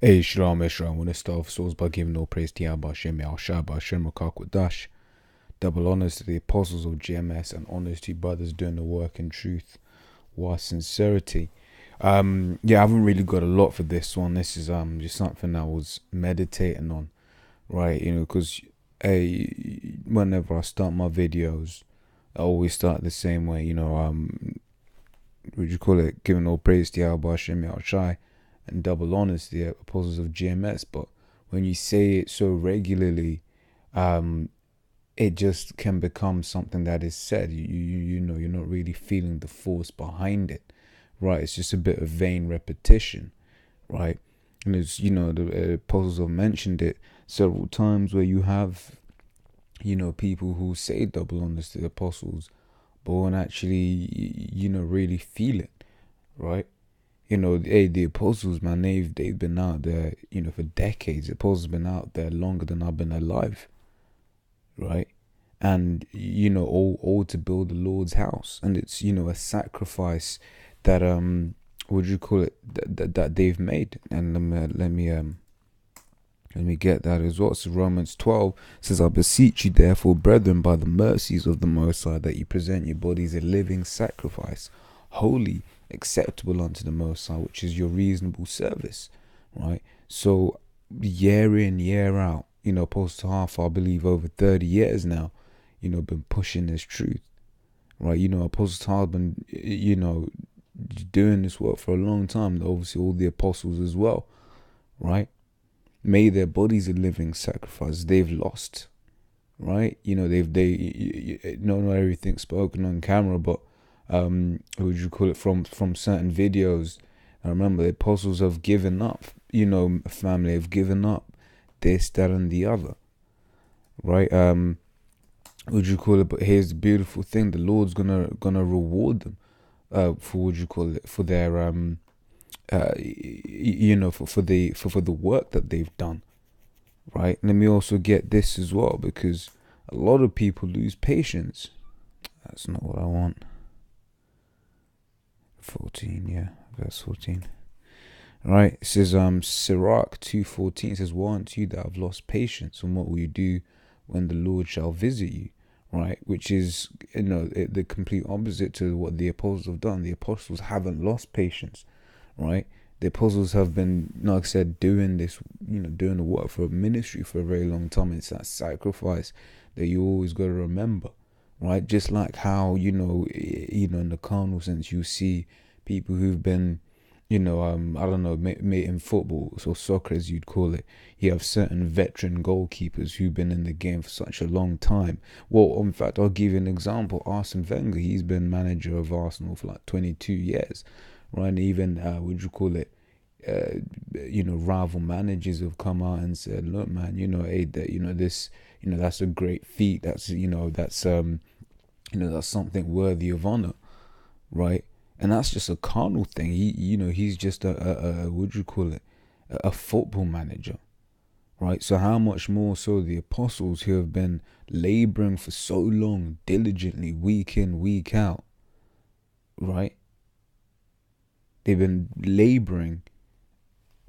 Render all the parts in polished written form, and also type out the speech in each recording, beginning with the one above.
Hey, Shalom, Esra. I want to start off souls by giving all praise to Yahweh Hashem, Yahushua, Hashem, Dash. Double honors to the apostles of GMS and honors to brothers doing the work in truth while sincerity. I haven't really got a lot for this one. This is just something I was meditating on, right? Because whenever I start my videos, I always start the same way. Giving all praise to Yahweh Hashem, Yahushua, and double honors to the apostles of GMS. But when you say it so regularly, it just can become something that is said. You're not really feeling the force behind it, right? It's just a bit of vain repetition, right? And it's, the apostles have mentioned it several times where you have, people who say double honors to the apostles, but won't actually, really feel it, right? The apostles, man, they've been out there, for decades. The apostles have been out there longer than I've been alive, right? And, all to build the Lord's house. And it's, a sacrifice that, that they've made. And let me get that as well. So Romans 12 says, I beseech you, therefore, brethren, by the mercies of the Most High, that you present your bodies a living sacrifice, holy, acceptable unto the Most High, which is your reasonable service, right? So year in, year out, Apostle Half, I believe over 30 years now, been pushing this truth, right? Apostle Half been, doing this work for a long time. Obviously all the apostles as well, right? Made their bodies a living sacrifice. They've lost, right? Not everything spoken on camera, but from certain videos. I remember the apostles have given up, family have given up this, that, and the other, right? But here's the beautiful thing: the Lord's gonna reward them for for their for the work that they've done, right? Let me also get this as well, because a lot of people lose patience. That's not what I want. 14, verse 14. Right, it says Sirach 2:14 says, woe unto you that have lost patience, and what will you do when the Lord shall visit you? Right, which is the complete opposite to what the apostles have done. The apostles haven't lost patience, right? The apostles have been, like I said, doing this, doing the work for a ministry for a very long time. It's that sacrifice that you always got to remember, right? Just like how, in the carnal sense, you see people who've been, I don't know, in football, so soccer as you'd call it, you have certain veteran goalkeepers who've been in the game for such a long time. Well, in fact, I'll give you an example. Arsene Wenger, he's been manager of Arsenal for like 22 years, right? And even, rival managers have come out and said, look, man, this, that's a great feat. That's, that's something worthy of honor, right? And that's just a carnal thing. He's just a football manager, right? So how much more so the apostles who have been laboring for so long, diligently, week in, week out, right? They've been laboring.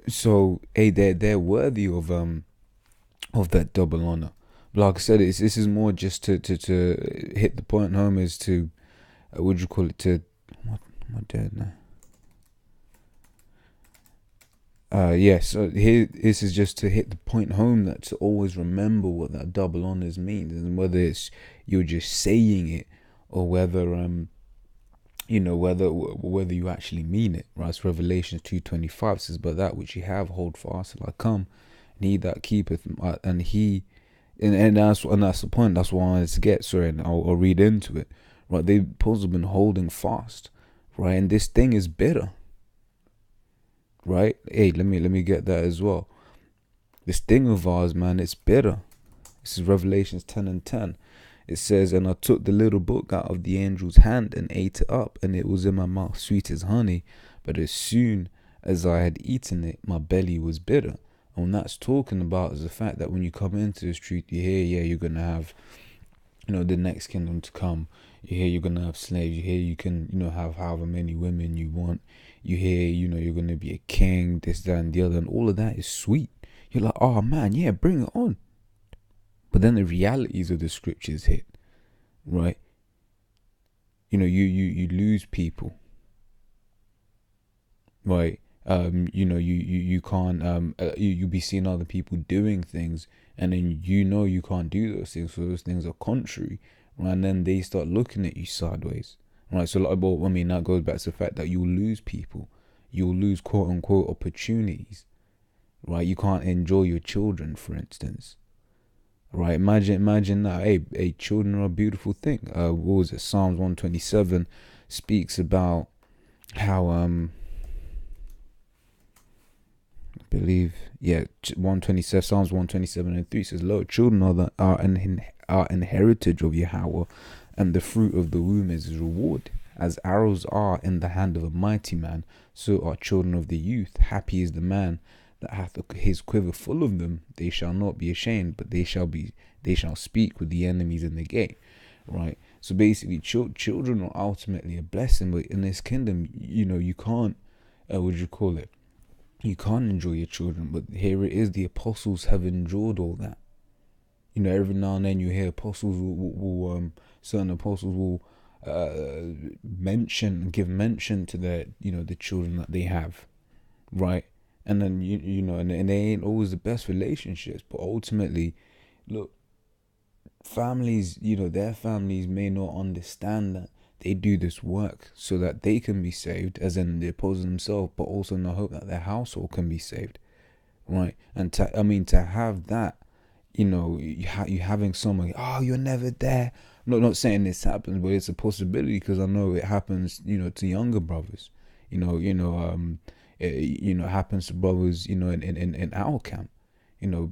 So, they're worthy of that double honor. But like I said, this is more just to hit the point home as to, am I dead now? So here, this is just to hit the point home, that to always remember what that double honors means, and whether it's you're just saying it, or whether whether you actually mean it, right? So Revelation 2:25 says, but that which you have, hold fast till I come, and he that keepeth, and that's the point. That's what I wanted to get. Sorry, and I'll read into it, right? The apostles have been holding fast, right? And this thing is bitter, right? Hey, let me get that as well. This thing of ours, man, it's bitter. This is Revelations 10:10. It says, and I took the little book out of the angel's hand and ate it up, and it was in my mouth sweet as honey. But as soon as I had eaten it, my belly was bitter. And what that's talking about is the fact that when you come into this truth, you hear, you're going to have, the next kingdom to come. You hear you're going to have slaves. You hear you can, have however many women you want. You hear, you know, you're going to be a king, this, that, and the other, and all of that is sweet. You're like, oh man, yeah, bring it on. But then the realities of the scriptures hit, right? You know, you lose people, right? You know, you can't, you be seeing other people doing things, and then you know you can't do those things, so those things are contrary, right? And then they start looking at you sideways, right? So, like, well, I mean, that goes back to the fact that you'll lose people, you'll lose quote unquote opportunities, right? You can't enjoy your children, for instance, right? Imagine that. Hey, children are a beautiful thing. What was it? Psalms 127 speaks about how I believe, yeah, 127, Psalms 127:3 says, "Lo, children are an heritage of Yahweh, and the fruit of the womb is his reward. As arrows are in the hand of a mighty man, so are children of the youth. Happy is the man that hath his quiver full of them. They shall not be ashamed, but they shall speak with the enemies in the gate." Right. So basically, children are ultimately a blessing, but in this kingdom, you know, you can't. What would you call it? You can't enjoy your children, but here it is. The apostles have endured all that. You know, every now and then you hear apostles certain apostles will give mention to their, you know, the children that they have, right? And then you know, and they ain't always the best relationships, but ultimately, look, families, you know, their families may not understand that they do this work so that they can be saved, as in the apostles themselves, but also in the hope that their household can be saved, right? And to have that, you know, you having someone, oh, you're never there. Not saying this happens, but it's a possibility, because I know it happens, you know, to younger brothers. It happens to brothers, you know, in our camp, you know.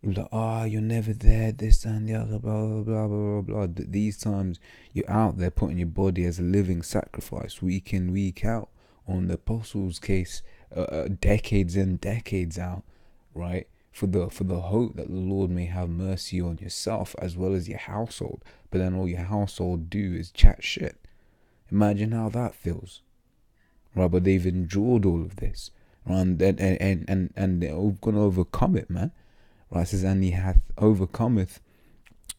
You're like, oh, you're never there, this and the other, blah, blah, blah, blah, blah, blah. These times, you're out there putting your body as a living sacrifice, week in, week out. On the apostles' case, decades in, decades out, right? For the hope that the Lord may have mercy on yourself as well as your household. But then all your household do is chat shit. Imagine how that feels, right? But they've endured all of this, right? And they're going to overcome it, man. Right, it says, and he hath overcometh,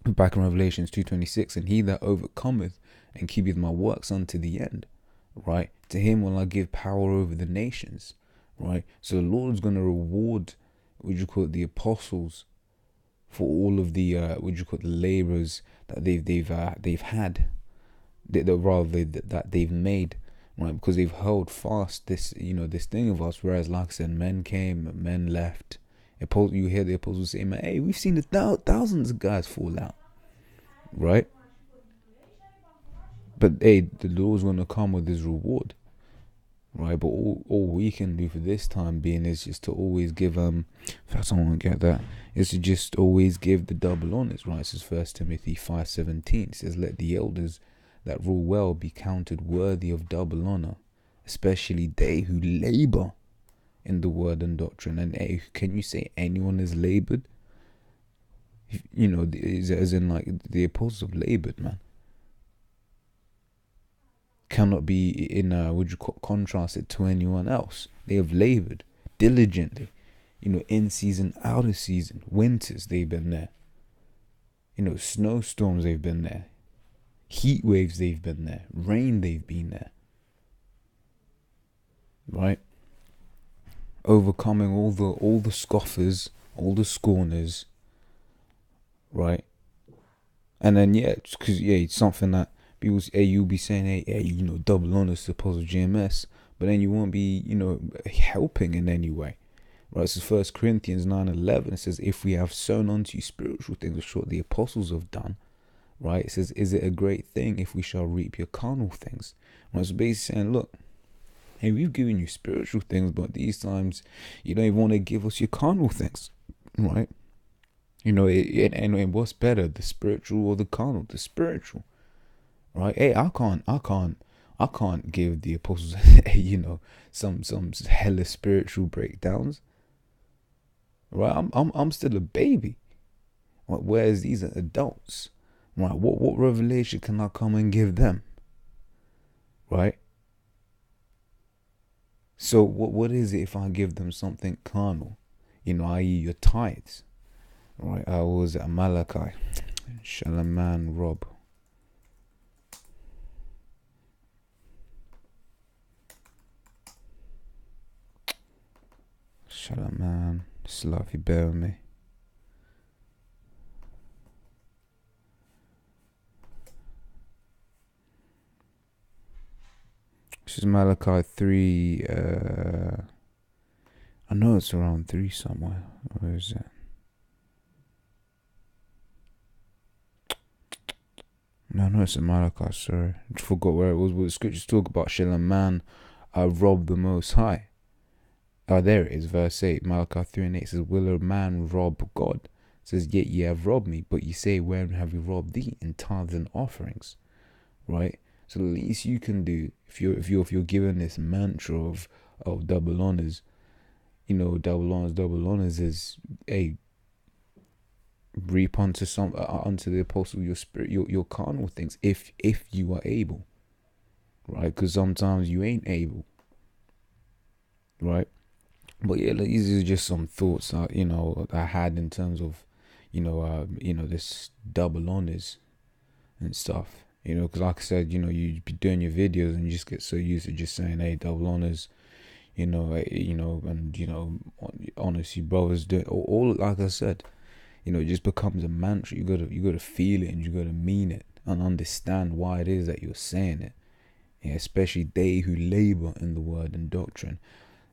back in Revelations 2:26, and he that overcometh and keepeth my works unto the end, right? To him will I give power over the nations, right? So the Lord's going to reward, the apostles, for all of the the labors that they've had, that they've made, right? Because they've held fast this, you know, this thing of us. Whereas, like I said, men came, men left. You hear the apostles say, man, hey, we've seen thousands of guys fall out, right? But hey, the Lord's going to come with his reward, right? But all we can do for this time being is just to always give, if someone get that, is to just always give the double honors, right? It says 1 Timothy 5:17, it says, let the elders that rule well be counted worthy of double honor, especially they who labor in the word and doctrine. And hey, can you say anyone has labored? You know, as in, like, the apostles have labored, man. Cannot be in contrast it to anyone else. They have labored diligently, you know, in season, out of season, winters they've been there, you know, snowstorms they've been there, heat waves they've been there, rain they've been there, right? Overcoming all the scoffers, all the scorners, right? And then because it's something that people say, you'll be saying, hey, you know, double honors to Apostle GMS, but then you won't be, you know, helping in any way, right? This is 1 Corinthians 9:11. It says, if we have sown unto you spiritual things, which what the apostles have done, right? It says, is it a great thing if we shall reap your carnal things? Right? So basically saying, look, hey, we've given you spiritual things, but these times you don't even want to give us your carnal things, right? You know, and what's better, the spiritual or the carnal? The spiritual, right? Hey, I can't give the apostles, you know, some hella spiritual breakdowns, right? I'm still a baby, right? Whereas these are adults, right? What revelation can I come and give them, right? So what is it if I give them something carnal? I.e. your tithes. Right, what was it? Malachi. Shall a man rob? Shall a man? Slav, you bear with me. This is Malachi 3. I know it's around 3 somewhere. Where is it? No, it's in Malachi, sorry. I forgot where it was. But the scriptures talk about, shall a man rob the Most High? Oh, there it is, verse 8. Malachi 3:8 says, will a man rob God? It says, yet ye have robbed me. But ye say, wherein have we robbed thee? In tithes and offerings. Right? So the least you can do, if you're given this mantra of double honors, double honors is a reap unto the apostle your spirit, your carnal things, if you are able, right? Because sometimes you ain't able, right? But yeah, these are just some thoughts I had in terms of this double honors and stuff. Because like I said, you be doing your videos and you just get so used to just saying, hey, double honors, and honestly, brothers do all like I said, it just becomes a mantra. You gotta feel it, and you gotta mean it and understand why it is that you're saying it. Yeah, especially they who labor in the word and doctrine.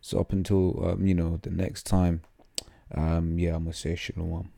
So up until the next time, I'm gonna say shalom.